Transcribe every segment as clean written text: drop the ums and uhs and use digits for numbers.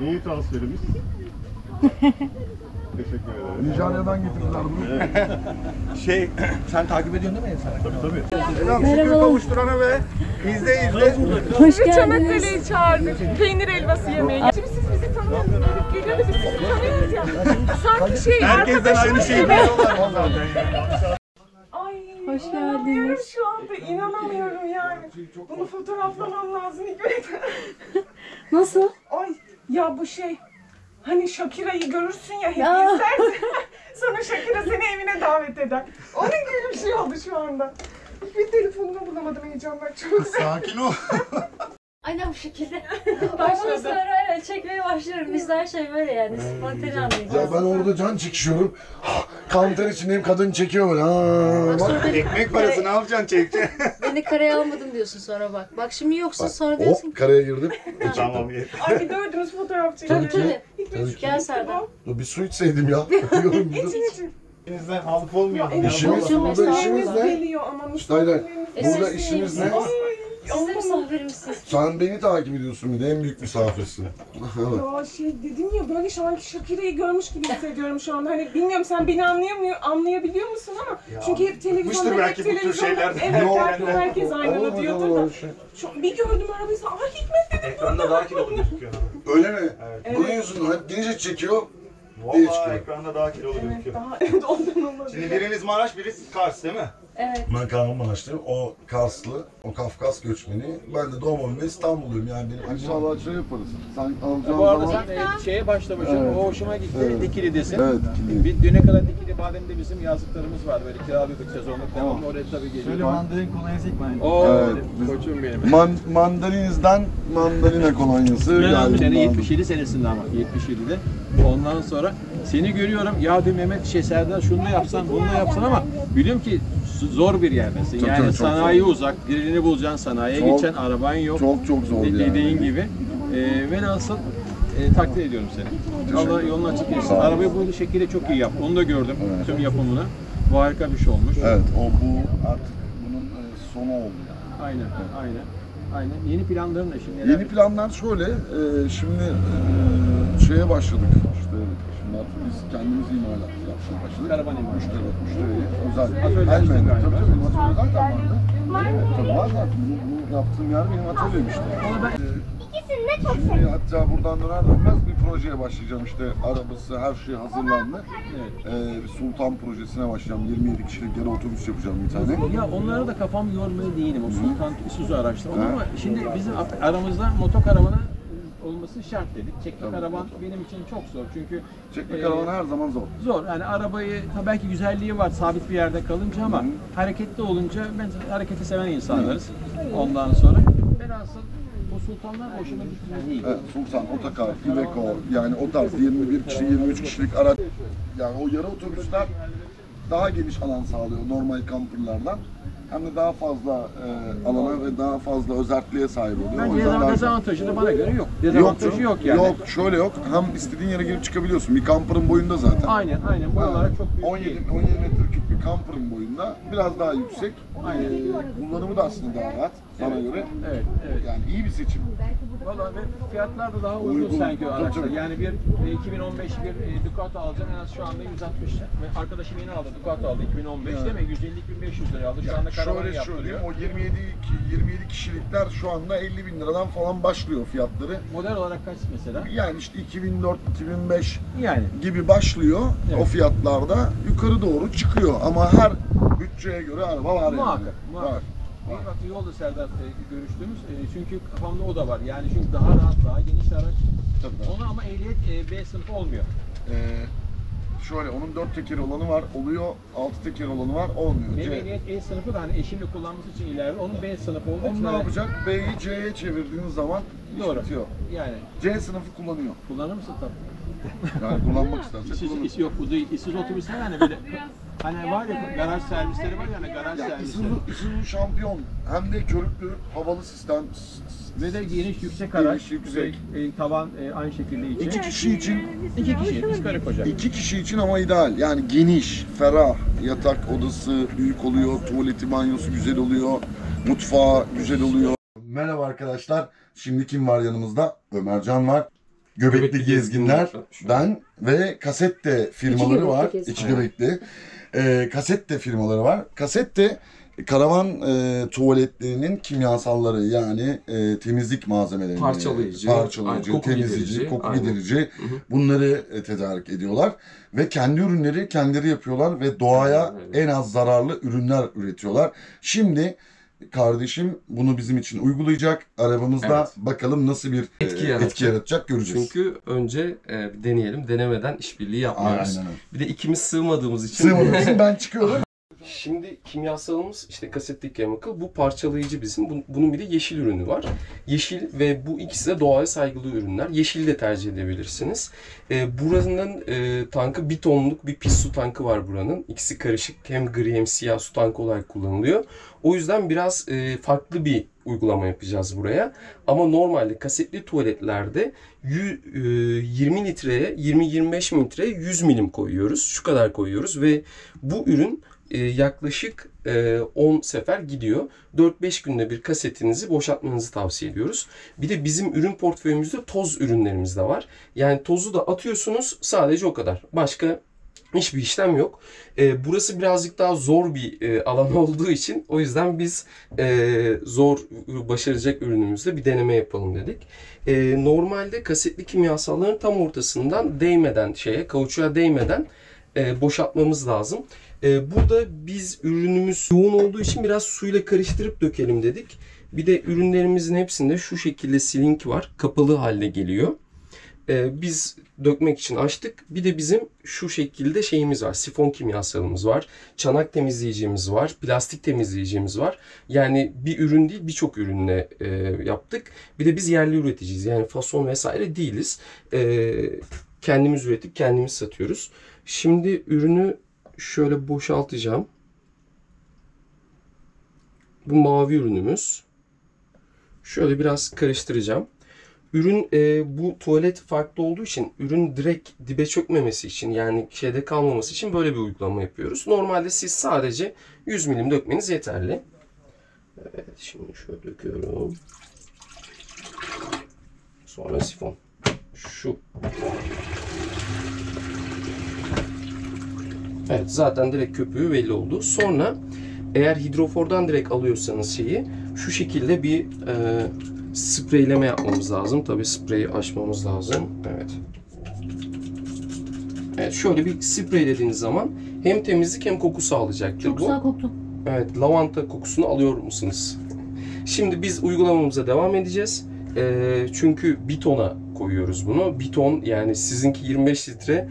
Neyi transferimiz? Teşekkür ederim. Nijerya'dan getirdiler bunu. Sen takip ediyorsun değil mi Ensar? Tabii. Selam şükür kavuşturana ve izle. Hoş geldiniz. Çanakkale'yi çağırdık. Peynir helvası yemeğe. Şimdi siz bizi tanıyorsunuz. Geliyor da biz sizi tanıyoruz ya. Sanki Herkesten aynı şeyi biliyorlar vallahi. Ay, Hoş inanamıyorum geldiniz. şu anda. İnanamıyorum yani. Bunu fotoğraflamam lazım Hikmet. Nasıl? Ay ya bu şey. Hani Shakira'yı görürsün ya hep Ya. izlersin. Sonra Shakira seni evine davet eder. Onun gibi bir şey oldu şu anda. Hiçbir telefonumu bulamadım heyecandan. Çok güzel. Sakin ol. Aynen bu şekilde. Baştan sonra evet çekmeye başlıyorum. Bizde her şey böyle yani. Spontane anlayacağız. Ya ben orada can çekişiyorum. Kanter içindeyim, kadın çekiyor böyle. Ha, bak. Ekmek parası ne yapacaksın çekeceksin? Beni karaya almadın diyorsun sonra bak. Bak şimdi yoksun sonra diyorsun Hop ki. karaya girdim. Tamam. Ay bir gördünüz fotoğraf çekiyor. Tabii. Hikmet, Gel Serdar. Dur bir su içseydim ya. Diyorum bir de. için. Elinizden alıp olmuyor. Ya, İşimiz, Olsun, burada mesela. işimiz ne? Geliyor ama Stayler, misafirleriniz- burada işimiz ne? Siz de misafirimsiniz. Sen beni takip ediyorsun bir de en büyük misafirsin. Evet. Ya şey dedim ya böyle sanki Shakira'yı görmüş gibi hissediyorum şu anda. Hani bilmiyorum sen beni anlayabiliyor musun ama çünkü hep televizyonda hep belki bu tür televizyonda şeyler. evet Yok, herkes aynı Olmaz, diyordur olmaz da. şey. Bir gördüm arabayı sana ay Hikmet dedim. Ekranda daha kilolu gözüküyor. Öyle mi? Evet. Bunun yüzünden hep geniş çekiyor. Diye Vallahi çıkıyor. ekranda daha kilolu Evet gözüküyor. daha evet ondan olabilir. Şimdi biriniz Maraş, birisi Kars değil mi? Evet. Ben Kahramanmaraşlıyım, o Karslı, o Kafkas göçmeni. Ben de doğma büyüme İstanbulluyum yani benim. İnşallah şey yaparız. Sen alacağın Bu arada zaman... sen şeye başlamışsın, Evet. o hoşuma gitti. Evet. Dikili'desin. Evet, Dikili. Bir düne kadar Dikili Badem'de bizim yazlıklarımız vardı. Böyle kiralıyorduk sezonluk devamlı. Oraya tabii geliyor. Mandalin kolonyası ikmal. Oo, Evet. koçum benim. Mandalinizden mandalina kolonyası Ben geldi. sene 77 senesinde ama 77'de. Ondan sonra seni görüyorum. Ya diyor Mehmet Serdar şunu da yapsan, bunu da yapsan ama biliyorum ki zor bir yerdesin. Çok, Yani çok sanayi zor. uzak, birini bulacaksın, sanayiye Çok, gideceksin, araban yok. Çok zor yani. Dediğin gibi. Velhasıl takdir ediyorum seni. Allah yolunu açık etsin. Sağ ol. Arabayı bu şekilde çok iyi yaptı. Onu da gördüm. Evet. Tüm yapımını. Bu harika bir şey olmuş. Evet, bu artık bunun sonu oldu yani. Aynen, aynen. Aynen. Yeni planların ne şimdi? Yeni planlar şöyle, şimdi şeye başladık işte, şimdi artık biz kendimiz imalat yapmaya başladık. Karavan imalatı. Müşteri, özel. Atölye Elbette, açtın galiba. tabii atölye zaten vardı. Tabii var zaten, bu yaptığım yer benim atölyem işte. Onu ben... Şimdi hatta buradan döner dönmez bir projeye başlayacağım işte, arabası, her şey hazırlandı. Evet. Bir Sultan projesine başlayacağım, 27 kişilik yere otobüs yapacağım bir tane. Ya onlara da kafam yormaya değilim. O Sultan Isuzu araçları. Ama şimdi bizim aramızda motokaravanı olması şart dedik. Çekme karavan benim için çok zor. Çünkü Çekme karavanı her zaman zor. zor. Yani arabayı belki güzelliği var sabit bir yerde kalınca ama hareketli olunca ben hareketi seven insanlarız. Ondan sonra velhasıl o sultanlar hoşuma gitmiyor değil. Evet, Sultan, Otakar, Iveco yani o tarz 21 kişi, 23 kişilik araç. Yani o yarı otobüsler daha geniş alan sağlıyor normal kamperlardan. Hem de daha fazla alana ve daha fazla özelliğe sahip oluyor. O Bence yüzden daha- dezavantajı da bana göre yok. Dezavantajı yok yani. Yok, şöyle yok. Hem istediğin yere girip çıkabiliyorsun. Bir kamperın boyunda zaten. Aynen, aynen. Bu olarak çok büyük 17 değil. 17 metreküp bir kamperın boyunda. Biraz daha yüksek. Aynen. Kullanımı da aslında daha rahat sana göre. Evet, evet. Yani iyi bir seçim. Vallahi ve fiyatlar da daha uygun Uygun. sanki o Tabii, araçlar. tabii. Yani bir 2015 bir Ducato alacağım en az şu anda 160 ve arkadaşım yeni aldı Ducato aldı 2015 değil mi? 150.500 liraya aldı. Şu anda karavanı Şöyle yaptırıyor. söyleyeyim, o 27 kişilikler şu anda 50 bin liradan falan başlıyor fiyatları. Model olarak kaç mesela? Yani işte 2004-2005 Yani gibi başlıyor Evet. o fiyatlarda yukarı doğru çıkıyor ama her bütçeye göre araba var yani. muhakkak, muhakkak. Var. İyi bak iyi oldu Serdar görüştüğümüz. Çünkü kafamda o da var. Yani çünkü daha rahat, daha geniş araç. Tabii. Onu ama ehliyet B sınıfı olmuyor. Şöyle onun 4 tekeri olanı var oluyor, 6 tekeri olanı var olmuyor. Benim ehliyet E sınıfı da hani eşimle kullanması için ileride onun B sınıfı olduğu için Onu ne hani- yapacak? B'yi C'ye çevirdiğiniz zaman iş Doğru. bitiyor. Yani C sınıfı kullanıyor. kullanır mısın tabii? Yani kullanmak isterse kullanır. İşsiz yok bu değil. İşsiz otobüsler hani böyle hani var ya garaj servisleri var ya hani garaj Ya servisleri. Isuzu şampiyon. Hem de körüklü havalı sistem. Ve de geniş yüksek araç. Geniş, yüksek. Tavan aynı şekilde için. İki kişi için, İki kişi. Biz karı koca. 2 kişi için ama ideal. Yani geniş, ferah, yatak odası büyük oluyor, tuvaleti, banyosu güzel oluyor, mutfağı güzel oluyor. Merhaba arkadaşlar. Şimdi kim var yanımızda? Ömercan var. Göbekli Gezginler, Şu- ben ve Kasette firmaları Göbekli var. Gezgin. İki göbekli. Kasette firmaları var. Kasette karavan tuvaletlerinin kimyasalları yani temizlik malzemeleri, Parçalayıcı, aynen, koku temizleyici, giderici, koku aynen. giderici bunları tedarik ediyorlar ve kendi ürünleri kendileri yapıyorlar ve doğaya Aynen. en az zararlı ürünler üretiyorlar. Şimdi kardeşim bunu bizim için uygulayacak. Arabamızda Evet. bakalım nasıl bir etki yaratacak göreceğiz. Çünkü önce bir deneyelim. Denemeden işbirliği yapmıyoruz. Aynen öyle. Bir de ikimiz sığmadığımız için. Sığmadığım için ben çıkıyorum. Şimdi kimyasalımız işte Kasette Chemical. Bu parçalayıcı bizim. Bunun bir de yeşil ürünü var. Yeşil ve bu ikisi de doğaya saygılı ürünler. Yeşili de tercih edebilirsiniz. Buranın tankı 1 tonluk bir pis su tankı var buranın. İkisi karışık. Hem gri hem siyah su tankı olarak kullanılıyor. O yüzden biraz farklı bir uygulama yapacağız buraya. Ama normalde kasetli tuvaletlerde 20 litreye, 20-25 litreye 100 milim koyuyoruz. Şu kadar koyuyoruz ve bu ürün yaklaşık 10 sefer gidiyor. 4-5 günde bir kasetinizi boşaltmanızı tavsiye ediyoruz. Bir de bizim ürün portföyümüzde toz ürünlerimiz de var. Yani tozu da atıyorsunuz, sadece o kadar. Başka hiçbir işlem yok. Burası birazcık daha zor bir alan olduğu için o yüzden biz zor başaracak ürünümüzde bir deneme yapalım dedik. Normalde kasetli kimyasalların tam ortasından değmeden kauçuğa değmeden boşaltmamız lazım. Burada biz ürünümüz yoğun olduğu için biraz suyla karıştırıp dökelim dedik. Bir de ürünlerimizin hepsinde şu şekilde silink var. Kapalı halde geliyor. Biz dökmek için açtık. Bir de bizim şu şekilde şeyimiz var. Sifon kimyasalımız var. Çanak temizleyicimiz var. Plastik temizleyicimiz var. Yani bir ürün değil birçok ürünle yaptık. Bir de biz yerli üreticiyiz. Yani fason vesaire değiliz. Kendimiz üretip kendimiz satıyoruz. Şimdi ürünü şöyle boşaltacağım. Bu mavi ürünümüz. Şöyle biraz karıştıracağım. Ürün bu tuvalet farklı olduğu için ürün direkt dibe çökmemesi için yani şeyde kalmaması için böyle bir uygulama yapıyoruz. Normalde siz sadece 100 milim dökmeniz yeterli. Evet, şimdi şöyle döküyorum. Sonra sifon. Şu. Evet, zaten direkt köpüğü belli oldu. Sonra eğer hidrofordan direkt alıyorsanız şeyi şu şekilde bir spreyleme yapmamız lazım. Tabii spreyi açmamız lazım. Evet. Evet, şöyle bir spreylediğiniz zaman hem temizlik hem koku sağlayacaktır. Çok güzel koktu. Evet, lavanta kokusunu alıyor musunuz? Şimdi biz uygulamamıza devam edeceğiz. Çünkü bir tona koyuyoruz bunu. Bir ton yani sizinki 25 litre.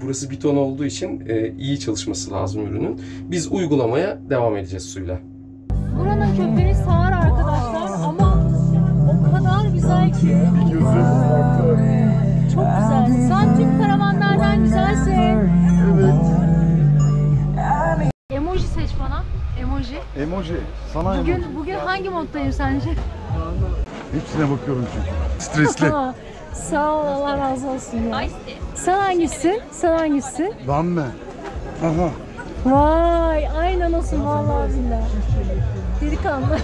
Burası bir ton olduğu için iyi çalışması lazım ürünün. Biz uygulamaya devam edeceğiz suyla. Buranın köpeği sağır arkadaşlar ama o kadar güzel ki. Çok güzel. Sen tüm karavanlardan güzelsin. Emoji seç bana. Emoji. Emoji. Sana Bugün hangi moddayım sence? Hepsine bakıyorum çünkü. Stresli. Sağ ol, Allah razı olsun ya. Sen hangisisin? Sen hangisisin? Ben mi? Aha. Vay, aynen olsun vallahi billahi. Delikanlı.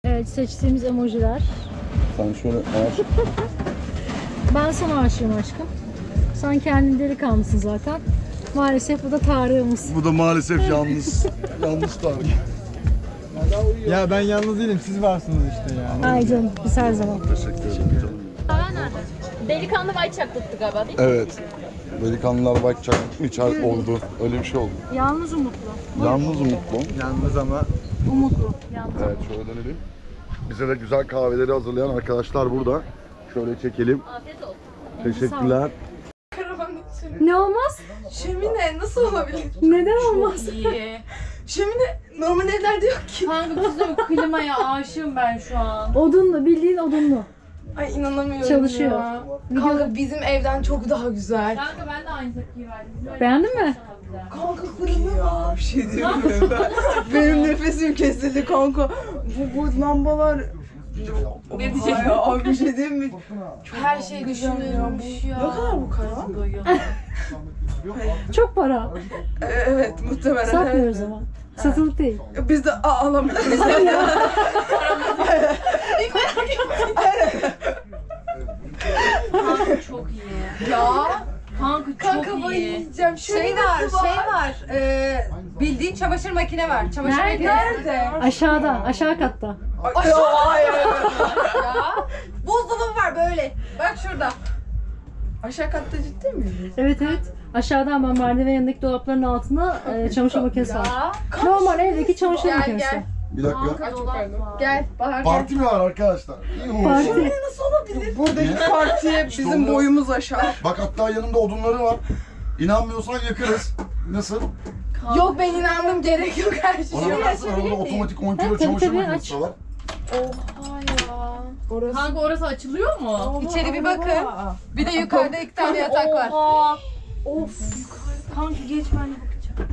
Evet, seçtiğimiz emojiler. Sen şöyle aç. Ben sana aşığım aşkım. Sen kendin delikanlısın zaten. Maalesef bu da tarihimiz. Bu da maalesef yalnız. Yanlış tarih. Ya ben yalnız değilim, siz varsınız işte yani. Ay canım, biz her zaman. Teşekkür ederim canım. Delikanlı bay çaklattı galiba değil mi? Evet. Delikanlılar bakacak içer oldu. Öyle bir şey oldu. Yalnız umutlu. Yalnız umutlu. Yalnız ama Umutlu. Yalnız. Evet şöyle dönelim. Bize de güzel kahveleri hazırlayan arkadaşlar burada. Şöyle çekelim. Afiyet olsun. Teşekkürler. Karavanın içine. Ne olmaz? Şömine nasıl olabilir? Neden olmaz? İyi. Şömine normal evlerde yok ki. Kanka kızım klimaya aşığım ben şu an. Odunlu, bildiğin odunlu. Ay inanamıyorum Çalışıyor. ya. Kanka bizim evden çok daha güzel. Kanka ben de aynı tepkiyi verdim. Beğendin mi? Kanka fırını var. Bir şey diyeyim mi? Benim nefesim kesildi kanka. Bu lambalar... Ne diyeceğim? Abi bir şey diyeyim mi? Her şey düşünülmüş ya. Ne kadar bu karavan? Çok para. Evet muhtemelen. Satmıyoruz ama. Satılık değil. Biz de alamayız. çok iyi. Ya. Kanka çok Kanka iyi. yiyeceğim. Şey var. Bildiğin çamaşır makine var. Çamaşır makinesi. Nerede? Aşağı katta. Hayır. Ya. Buzdolabı var böyle. Bak şurada. Aşağı katta ciddi miyiz? Evet. Aşağıdan ben merdiven yanındaki dolapların altında çamaşır makinesi var. Normal evdeki çamaşır Gel, makinesi. gel. Bir dakika. Ay çok pardon. Gel Bahar gel. Parti mi var arkadaşlar? İyi Parti. olsun. Buradaki partiye bizim oluyor. boyumuz aşağı. Bak hatta yanında odunları var. İnanmıyorsan yakarız. Nasıl? Yok ben inandım gerek yok her şey. Ona bakarsın arabada otomatik 10 kilo Tabii, çamaşır tabii, makinesi var. Oha ya. Orası. Kanka orası açılıyor mu? İçeri bir bakın. Aa. Bir de yukarıda 2 tane yatak var. Of. Kanka geç ben de bakacağım.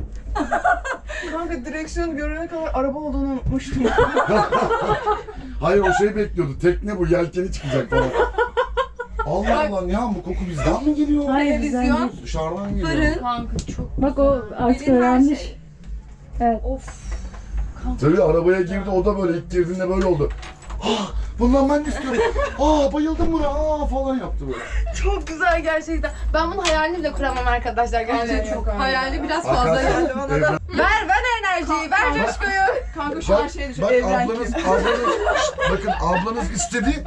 Kanka direksiyonu görene kadar araba olduğunu unutmuştum. Hayır o şey bekliyordu. Tekne bu yelkeni çıkacak falan. Allah Allah Nihan bu koku bizden mi geliyor? Hayır güzel Televizyon. değil. Dışarıdan geliyor. Fırın. Kanka çok. Bak o artık Benim her öğrenmiş. şey. Evet. Of. Tabii arabaya girdi o da böyle ilk girdiğinde böyle oldu. Ah bundan ben de istiyorum. Bayıldım buna falan yaptı böyle. Çok güzel gerçekten. Ben bunun hayalini bile kuramam arkadaşlar gerçekten. Evet, çok Hayali biraz fazla Arkadaşlar, geldi bana da. Evren- Ver enerjiyi, ver coşkuyu. Kanka şu an Bak, şey düşün. bak Evren ablanız, kim? bakın ablanız istedi.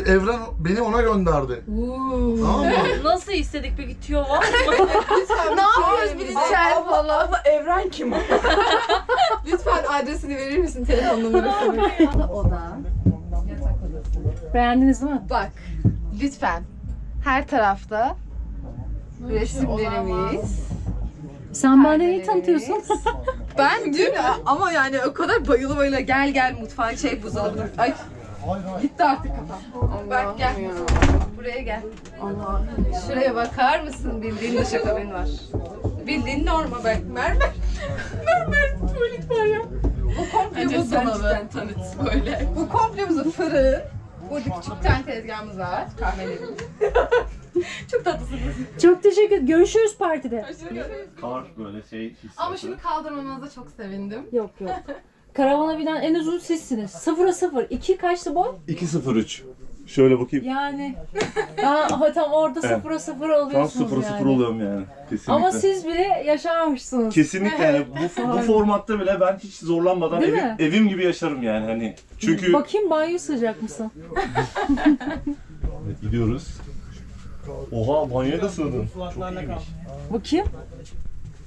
Evren beni ona gönderdi. Tamam mı? Nasıl istedik peki tüyo var mı? Ne yapıyoruz bir içer falan. Abla Evren kim? Lütfen adresini verir misin, telefon numarasını? Oda. Yatak odası. Beğendiniz değil mi? Bak, lütfen. Her tarafta resimlerimiz. Sen bana neyi tanıtıyorsun? Ben dün ama yani o kadar bayıla gel mutfağa buzdolabı. Ay gitti artık kafam. Bak gel. Buraya gel. Şuraya bakar mısın? Bildiğin duşakabin var. Bildiğin normal bak. Mermer tuvalet var ya. Bu komple buzdolabı. Böyle. Bu komple buzdolabı. Fırın. Burada küçük bir tane tezgahımız var. Kahvelerimiz. Çok tatlısınız. Çok teşekkür ederim. Görüşürüz partide. Kar böyle şey hissiyatı. Ama şunu kaldırmamanıza çok sevindim. Yok. Karavana binen en uzun sizsiniz. 0'a 0. 2 kaçtı boy? 2.03. Şöyle bakayım. Yani. Tam orada 0'a 0 Tam oluyorsunuz 0'a yani. 0 oluyorum yani. Kesinlikle. Ama siz bile yaşarmışsınız. Kesinlikle yani bu formatta bile ben hiç zorlanmadan Değil mi? evim gibi yaşarım yani hani. Çünkü Bakayım banyo sığacak mısın? Evet, gidiyoruz. Oha banyoya da sığdın. Çok iyiymiş. Bakayım.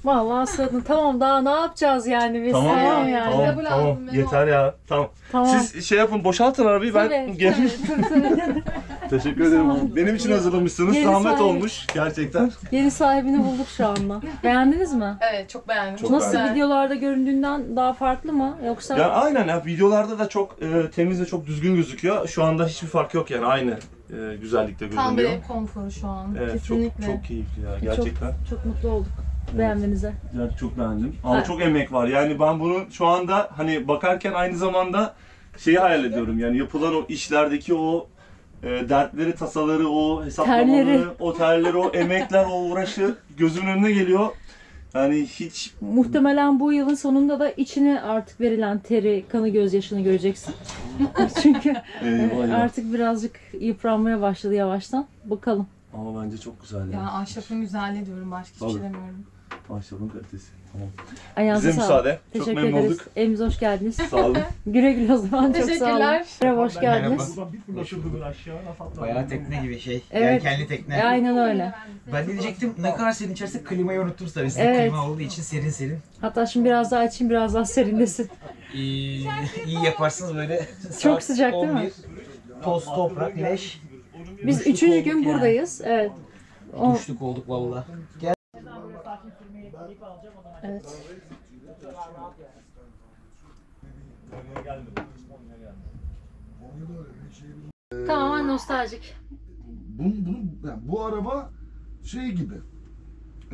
Vallahi sığdın. Tamam daha ne yapacağız yani biz? Tamam ya. yani. Tamam, Bu lazım, tamam. Memo. Yeter ya. Tamam. Tamam. Siz şey yapın, boşaltın arabayı ben Tabii, gelin. tabii. Teşekkür ederim. Benim için hazırlamışsınız. Yeni Zahmet sahibi. olmuş gerçekten. Yeni sahibini bulduk şu anda. Beğendiniz mi? Evet çok beğendim. Çok Nasıl beğendim. videolarda göründüğünden daha farklı mı? Yoksa Yani aynen ya videolarda da çok temiz ve çok düzgün gözüküyor. Şu anda hiçbir fark yok yani aynı güzellikte Tam bir görünüyor. ev konforu şu an. Evet Kesinlikle. çok keyifli ya gerçekten. çok mutlu olduk beğenmenize. Yani çok beğendim. Ama Evet. çok emek var. Yani ben bunu şu anda hani bakarken aynı zamanda şeyi hayal ediyorum. Yani yapılan o işlerdeki o dertleri, tasaları, o hesaplamaları, Terleri. o terleri, o emekler, o uğraşı gözümün önüne geliyor. Yani hiç Muhtemelen bu yılın sonunda da içine artık verilen teri, kanı, gözyaşını göreceksin. Çünkü artık birazcık yıpranmaya başladı yavaştan. Bakalım. Ama bence çok güzel ya. Ya ahşapın güzelliği diyorum başka hiçbir şey Tabii. demiyorum. Ahşabın kalitesi. Tamam. Ayağınıza Bize sağlık. müsaade. Çok Teşekkür memnun ederiz. olduk. Evimize hoş geldiniz. Sağ olun. Güle güle o zaman. Çok sağ olun. Teşekkürler. Merhaba, hoş geldiniz. Bayağı tekne gibi şey. Evet. Yelkenli tekne. Aynen öyle. Ben de diyecektim ne kadar serin içerisinde klimayı unuttunuz tabii. Sizde Evet. klima olduğu için serin. Hatta şimdi biraz daha açayım, biraz daha serinlesin. İyi yaparsınız böyle. Çok saat sıcak değil mi? 11, toz, toprak, leş. Biz Duşluk 3. gün olduk yani. buradayız. Evet. O, Duşluk olduk valla. Gel. evet. Tamamen nostaljik. Bu araba şey gibi.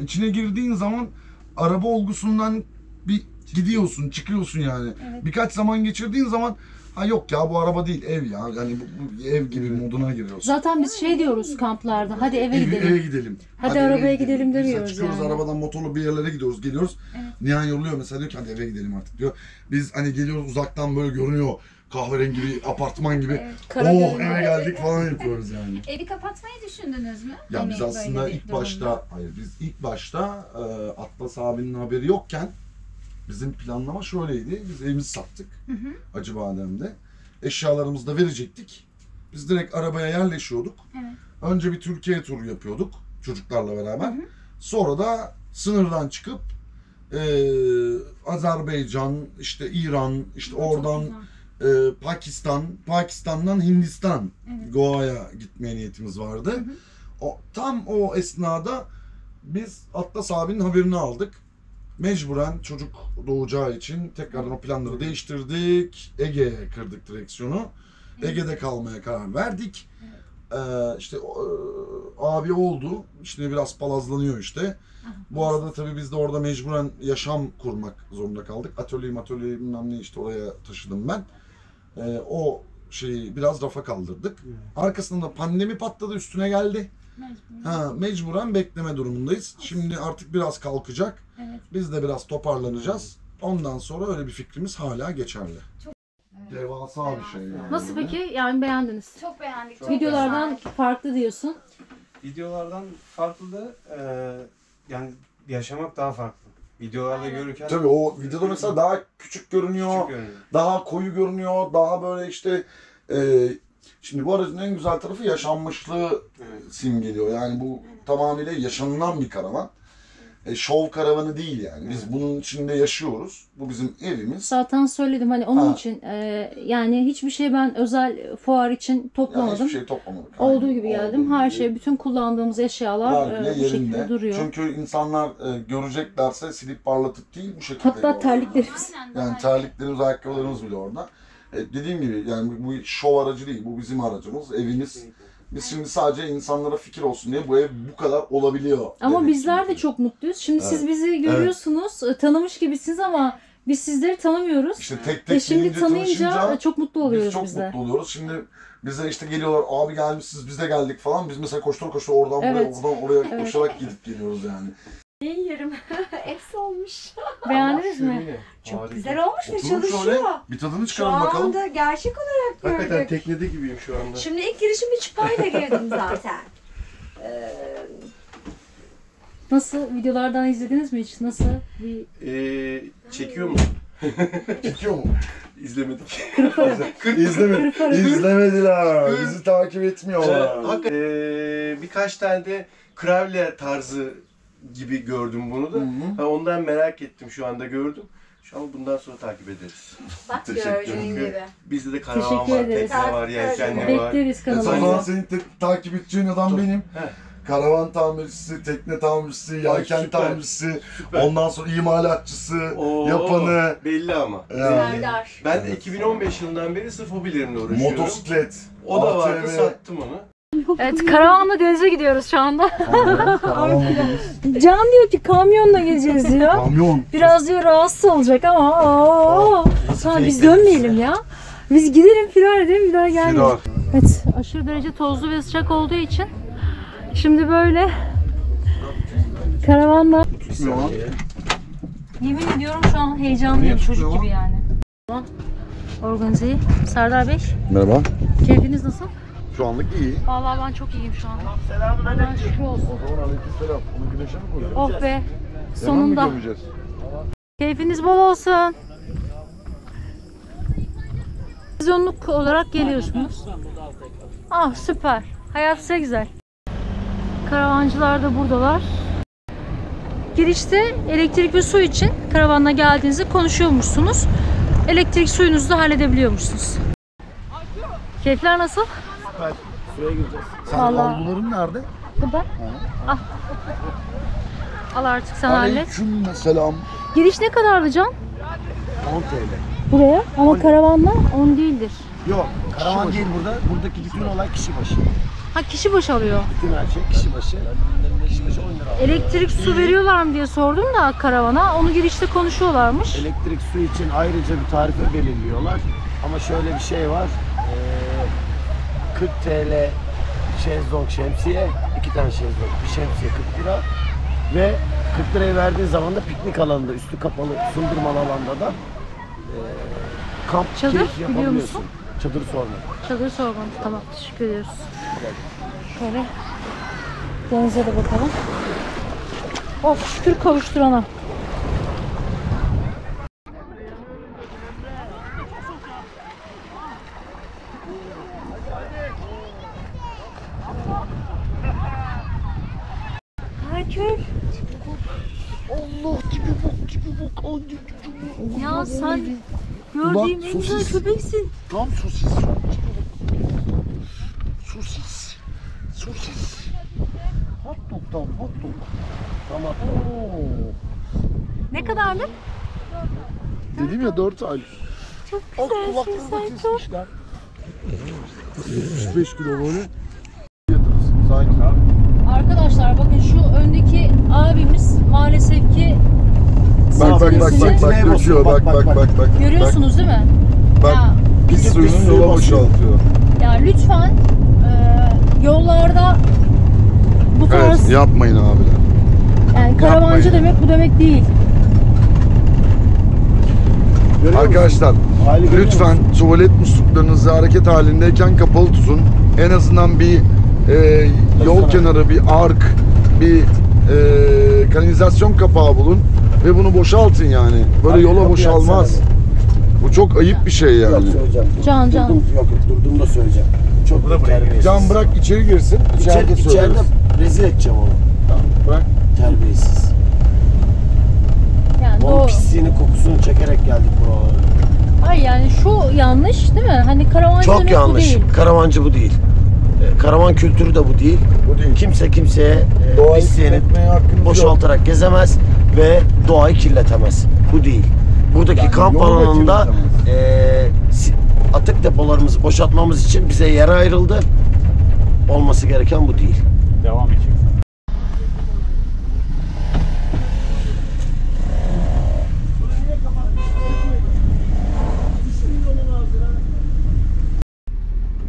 İçine girdiğin zaman araba olgusundan bir gidiyorsun, çıkıyorsun yani. Evet. Birkaç zaman geçirdiğin zaman ha yok ya bu araba değil ev ya. Yani bu ev gibi moduna giriyorsun. Zaten biz şey diyoruz kamplarda, hadi eve gidelim. Eve gidelim. Hadi arabaya eve gidelim demiyoruz Mesela çıkıyoruz yani. arabadan motorla bir yerlere gidiyoruz, geliyoruz. Nihan yoruluyor mesela diyor ki hadi eve gidelim artık diyor. Biz hani geliyoruz uzaktan böyle görünüyor. kahverengi bir apartman gibi. Evet, Oh Karadeniz. eve geldik falan yapıyoruz yani. Evi kapatmayı düşündünüz mü? Ya Hani biz aslında böyle bir ilk başta, biz ilk başta Atlas abinin haberi yokken bizim planlama şöyleydi. Biz evimizi sattık Acıbadem'de. Eşyalarımızı da verecektik. Biz direkt arabaya yerleşiyorduk. Evet. Önce bir Türkiye turu yapıyorduk çocuklarla beraber. Sonra da sınırdan çıkıp Azerbaycan, işte İran, işte oradan Pakistan'dan Hindistan, Goa'ya gitmeye niyetimiz vardı. Tam o esnada biz Atlas abinin haberini aldık. Mecburen çocuk doğacağı için tekrardan o planları değiştirdik. Ege'ye kırdık direksiyonu. Ege'de kalmaya karar verdik. İşte abi oldu. Şimdi biraz palazlanıyor işte. Bu arada tabii biz de orada mecburen yaşam kurmak zorunda kaldık. Atölye bilmem ne işte oraya taşıdım ben. O şeyi biraz rafa kaldırdık. Arkasında pandemi patladı, üstüne geldi. Mecburen bekleme durumundayız. Şimdi artık biraz kalkacak. Biz de biraz toparlanacağız. Ondan sonra öyle bir fikrimiz hala geçerli. Devasa bir şey yani. Nasıl peki? Yani beğendiniz. Çok beğendik. Videolardan farklı diyorsun. Videolardan farklı da yani yaşamak daha farklı. Videolarda görürken Tabii o videoda mesela daha küçük görünüyor, küçük görünüyor. daha koyu görünüyor, daha böyle işte şimdi bu aracın en güzel tarafı yaşanmışlığı simgeliyor. Yani bu tamamıyla yaşanılan bir karavan. Şov karavanı değil yani. Biz bunun içinde yaşıyoruz. Bu bizim evimiz. Zaten söyledim hani onun için yani hiçbir şey ben özel fuar için Yani toplamadım. hiçbir şey toplamadık. Olduğu Aynen, gibi geldim. olduğu Her gibi. şey, bütün kullandığımız eşyalar Var bile bu şekilde yerinde. duruyor. Çünkü insanlar göreceklerse silip parlatıp değil bu şekilde. Hatta yapıyorlar. terliklerimiz. Yani terliklerimiz, ayakkabılarımız bile orada. Dediğim gibi yani bu şov aracı değil. Bu bizim aracımız, evimiz. Biz şimdi sadece insanlara fikir olsun diye bu ev bu kadar olabiliyor. Ama demek bizler de istiyoruz. çok mutluyuz. Şimdi siz Evet. bizi görüyorsunuz, tanımış gibisiniz ama biz sizleri tanımıyoruz. İşte tek tek Şimdi bilince, tanıyınca tanışınca çok mutlu oluyoruz biz çok bizler. mutlu oluyoruz. Şimdi bize işte geliyorlar, abi gelmişsiniz, biz de geldik falan. Biz mesela koştur oradan buraya, Evet. oradan oraya Evet. koşarak gidip geliyoruz yani. İyi yerim. Efsi olmuş. Beğendiniz mi? Çok güzel olmuş ve Oturun çalışıyor. şöyle, bir tadını Şu çıkarın bakalım. anda gerçek olarak Hakikaten gördük. teknede gibiyim şu anda. Şimdi ilk girişimi çıpayla girdim zaten. Nasıl? Videolardan izlediniz mi hiç? Nasıl? Çekiyor mu? Çekiyor mu? İzlemedik. İzlemediler. Bizi takip etmiyorlar. Birkaç tane de Kravle tarzı gibi gördüm bunu da. Hı-hı. Ondan merak ettim, şu anda gördüm. Şu an bundan sonra takip ederiz. Bak Teşekkür gördüğün ederim. gibi. Bizde de karavan Teşekkür var, ederiz. tekne var, yelkenli var. Bekleriz O zaman kanalımıza. senin takip edeceğin adam benim. He. Karavan tamircisi, tekne tamircisi, yelken süper. tamircisi, Süper. ondan sonra imalatçısı, Oo, yapanı, belli ama. yani, Serdar. Ben de 2015 yılından beri sırf hobilerimle uğraşıyorum. motosiklet, O da vardı, ATV. sattım onu. Evet, karavanla denize gidiyoruz şu anda. Karavanla gidiyoruz. Can diyor ki kamyonla geleceğiz diyor. Kamyon. Biraz diyor rahatsız olacak ama ha, biz dönmeyelim ya. Biz gidelim firar edelim bir daha gelmeyelim. Firar. Evet, aşırı derece tozlu ve sıcak olduğu için şimdi böyle karavanla yemin ediyorum şu an heyecanlıyım, çocuk gibi yani. Organizeyi. Serdar Bey, Merhaba. keyfiniz nasıl? Şu anlık iyi. Vallahi ben çok iyiyim şu an. Allah'a şükür olsun. Aleykümselam. Onu güneşe mi koyuyoruz? Oh be, sonunda. Keyfiniz bol olsun. Televizyonluk olarak geliyorsunuz. Ah süper. Hayat size güzel. Karavancılar da buradalar. Girişte elektrik ve su için karavanla geldiğinizde konuşuyormuşsunuz. Elektrik suyunuzu da halledebiliyormuşsunuz. Keyifler nasıl? Şuraya gireceğiz. Sen Vallahi- avluların nerede? Burada. Al. Al artık sen hallet. Aleyküm selam. Giriş ne kadardı Can? 10 TL. Buraya ama karavanla 10 değildir. Yok, karavan değil burada. Buradaki bütün olay kişi başı. Ha kişi başı alıyor. Bütün her şey kişi başı. Kişi başı 10 lira alıyor. Elektrik su veriyorlar mı diye sordum da karavana. Onu girişte konuşuyorlarmış. Elektrik su için ayrıca bir tarife belirliyorlar. Ama şöyle bir şey var. 40 TL şezlong şemsiye, 2 tane şezlong, bir şemsiye 40 lira. Ve 40 liraya verdiğin zaman da piknik alanında, üstü kapalı, sundurmalı alanda da kamp Çadır keyif biliyor yapabiliyorsun. musun? Çadır sorma. Çadır sormadım. Tamam, teşekkür ediyoruz. Şöyle denize de bakalım. Of, şükür kavuşturana. Herkül. Allah tipi bak. Ya sen gördüğüm en güzel köpeksin. Tam sosis. Sosis. Hot dog. Tamam. Ne kadarlık? Dedim ya 4 ay. Çok güzelsin sen çok. 35 kilo böyle. Yatırırsın sanki. Arkadaşlar bakın şu öndeki abimiz maalesef ki Bak döküyor. Bak. görüyorsunuz değil mi? Bak. Ya, Pis suyunu yola boşaltıyor. ya lütfen yollarda bu tarz Evet, yapmayın abiler. yani karavancı yapmayın. demek bu demek değil. Arkadaşlar lütfen tuvalet musluklarınızı hareket halindeyken kapalı tutun. En azından bir yol kenarı, bir ark, bir kanalizasyon kapağı bulun ve bunu boşaltın yani. Böyle yola boşalmaz. Bu çok ayıp bir şey Yok yani. söyleyeceğim. Can. Durduğumda söyleyeceğim. Çok terbiyesiz. Can bırak içeri girsin. İçeride İçeride söyleriz. rezil edeceğim onu. Tamam, bırak. Terbiyesiz. Yani Onun doğru. pisliğini, kokusunu çekerek geldik buralara. Hayır yani şu yanlış değil mi? Hani karavancı Çok demek yanlış. bu değil. Karavancı bu değil. Karavan kültürü de bu değil. Bu değil. Kimse kimseye Doğayı pisliğini kirletmeye hakkınız yok. boşaltarak gezemez ve doğayı kirletemez. Bu değil. Buradaki Yani kamp yolu da alanında kirletemez. atık depolarımızı boşaltmamız için bize yer ayrıldı. Olması gereken bu değil. Devam edecek.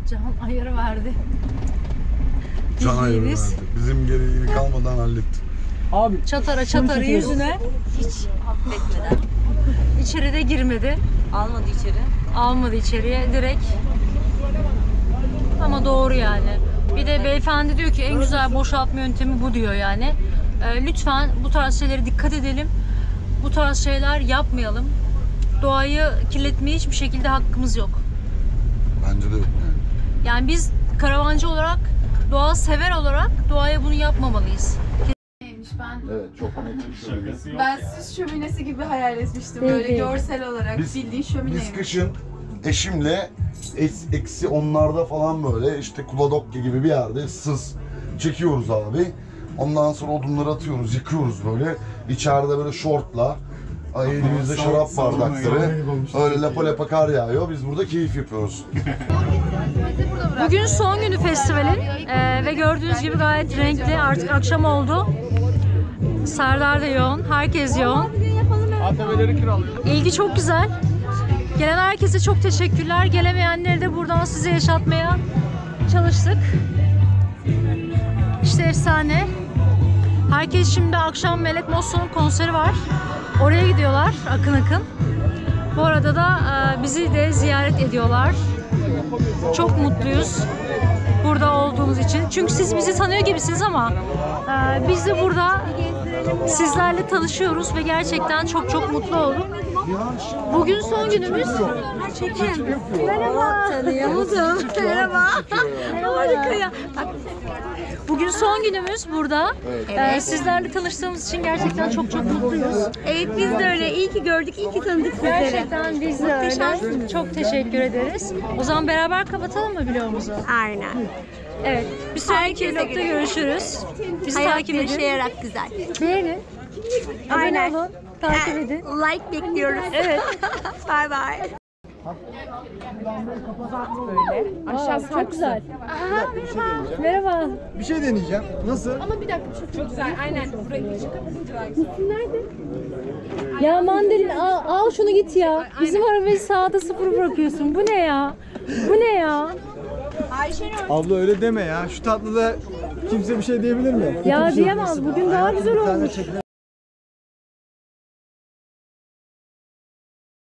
Can ayarı verdi. Can ayırı Bildiğiniz verdi. Bizim gereğini kalmadan hallettik. Abi çatara yüzüne hiç affetmeden içeri girmedi. Almadı içeriye direkt. Ama doğru yani. Bir de beyefendi diyor ki en güzel boşaltma yöntemi bu diyor yani. Lütfen bu tarz şeylere dikkat edelim. Bu tarz şeyler yapmayalım. Doğayı kirletmeye hiçbir şekilde hakkımız yok. Bence de yok yani. Yani biz karavancı olarak, doğa sever olarak doğaya bunu yapmamalıyız. Evet, çok net. Ben süs şöminesi gibi hayal etmiştim Değil, böyle değil. görsel olarak Biz- bildiğin şömineymiş. Biz kışın eşimle eksi onlarda falan böyle işte Kuladokya gibi bir yerde sız çekiyoruz abi. Ondan sonra odunları atıyoruz, yıkıyoruz böyle. İçeride böyle şortla, elimizde şarap bardakları, öyle lapa lapa kar yağıyor. Biz burada keyif yapıyoruz. Bugün son günü festivalin ve gördüğünüz gibi gayet renkli. Artık akşam oldu. Serdar da yoğun, herkes yoğun. ATV'leri kiralıyor. İlgi çok güzel. Gelen herkese çok teşekkürler. Gelemeyenleri de buradan size yaşatmaya çalıştık. İşte efsane. Herkes şimdi akşam Melek Mosso'nun konseri var. Oraya gidiyorlar akın akın. Bu arada da bizi de ziyaret ediyorlar. Çok mutluyuz burada olduğunuz için. Çünkü siz bizi tanıyor gibisiniz ama biz de burada sizlerle tanışıyoruz ve gerçekten çok çok mutlu olduk. Bugün son günümüz. Çekin. Merhaba. Tanıyamadım. Merhaba. Harika ya. Bugün son günümüz burada. Sizlerle tanıştığımız için gerçekten çok çok mutluyuz. Evet biz de öyle. İyi ki gördük, iyi ki tanıdık sizleri. Gerçekten biz de öyle. Çok teşekkür ederiz. O zaman beraber kapatalım mı vlogumuzu? Aynen. Evet. Bir sonraki Herkese vlogda göre. görüşürüz. Bizi Hayat takip edin. yaşayarak güzel. Beğenin. Aynen. Abone olun. Takip edin. Like bekliyoruz. Evet. Bye bye. Aa, çok güzel. Merhaba. Bir şey deneyeceğim. Nasıl? Ya mandalin al şunu git ya. Bizim arabayı sağda sıfır bırakıyorsun. Bu ne ya? Bu ne ya? Abla öyle deme ya. Şu tatlıda kimse bir şey diyebilir mi? Ya diyemez. Bugün daha güzel olmuş.